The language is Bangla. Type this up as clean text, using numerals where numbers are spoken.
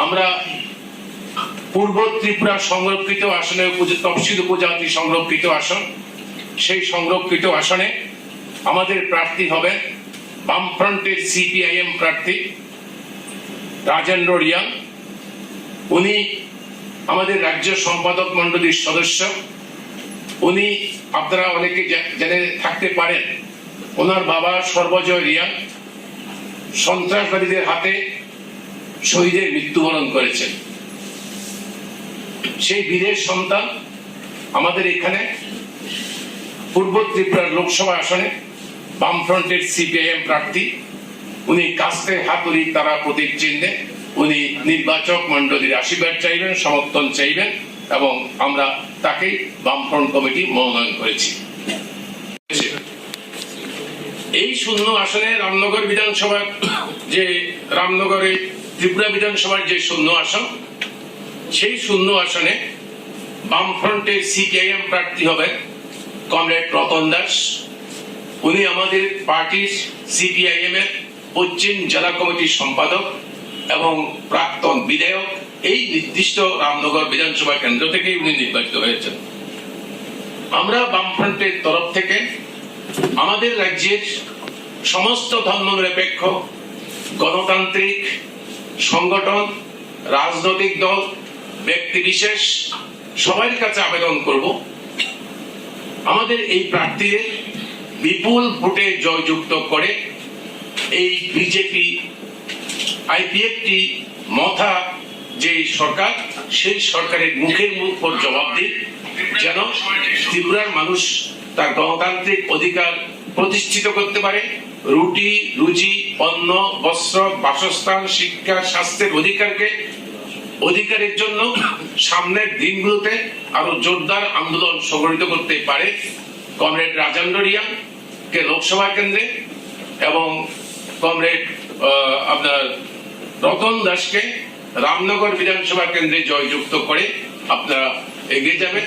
আমরা পূর্ব ত্রিপুরা সংরক্ষিত আসনে তফসিল উপজাতি সংরক্ষিত আসন, সেই সংরক্ষিত আসনে আমাদের প্রার্থী হবে বামফ্রন্টের সিপিআইএম প্রার্থী রাজেন্দ্র রিয়াং। উনি আমাদের রাজ্য সম্পাদক মন্ডলীর সদস্য। উনি আপনারা অনেকে জেনে থাকতে পারেন, ওনার বাবা সর্বজয় রিয়াং সন্ত্রাসবাদীদের হাতে শহীদের মৃত্যুবরণ করেছেন। সেই বীরের সন্তান আমাদের এখানে পূর্ব ত্রিপুরার লোকসভা আসনে বামফ্রন্টের সিপিআইএম প্রার্থী। উনি কাস্তে হাতুড়ি তারা প্রতীক চিহ্নে উনি নির্বাচক মন্ডলীর আশীর্বাদ চাইবেন, সমর্থন চাইবেন এবং আমরা তাকেই বামফ্রন্ট কমিটি মনোনয়ন করেছি। এই শূন্য আসনে রামনগর বিধানসভার যে রামনগরে ত্রিপুরা বিধানসভার যে শূন্য আসন, সেই শূন্য আসনে বামফ্রন্টের সিপিআইএম প্রার্থী হবেন কমরেড রতন দাস। উনি আমাদের পার্টির সিপিআইএম এর পশ্চিম জেলা কমিটির সম্পাদক এবং প্রাক্তন বিধায়ক। এই নির্দিষ্ট রামনগর বিধানসভা কেন্দ্র থেকে উনি নির্বাচিত হয়েছেন। আমরা বামফ্রন্টের তরফ থেকে আমাদের রাজ্যের সমস্ত ধর্মনিরপেক্ষ গণতান্ত্রিক সংগঠন, রাজনৈতিক দল, ব্যক্তি বিশেষ সবার কাছে আবেদন করব, আমাদের এই প্রার্থীদের বিপুল ভোটে জয়যুক্ত করে এই বিজেপি আইপিএফটি মথা যে সরকার, সেই সরকারের মুখের উপর জবাব দিন, যেন ত্রিপুরার মানুষ তার গণতান্ত্রিক অধিকার প্রতিষ্ঠিত করতে পারে। রুটি রুজি, অন্ন, বস্ত্র, বাসস্থান, শিক্ষা, স্বাস্থ্যের অধিকারের জন্য সামনের দিনগুলোতে আরো জোরদার আন্দোলন সংগঠিত করতে পারে। কমরেড রাজেন্দ্র রিয়াং কে লোকসভা কেন্দ্রে এবং কমরেড আপনার রতন দাসকে রামনগর বিধানসভা কেন্দ্রে জয়যুক্ত করে আপনারা এগিয়ে যাবেন।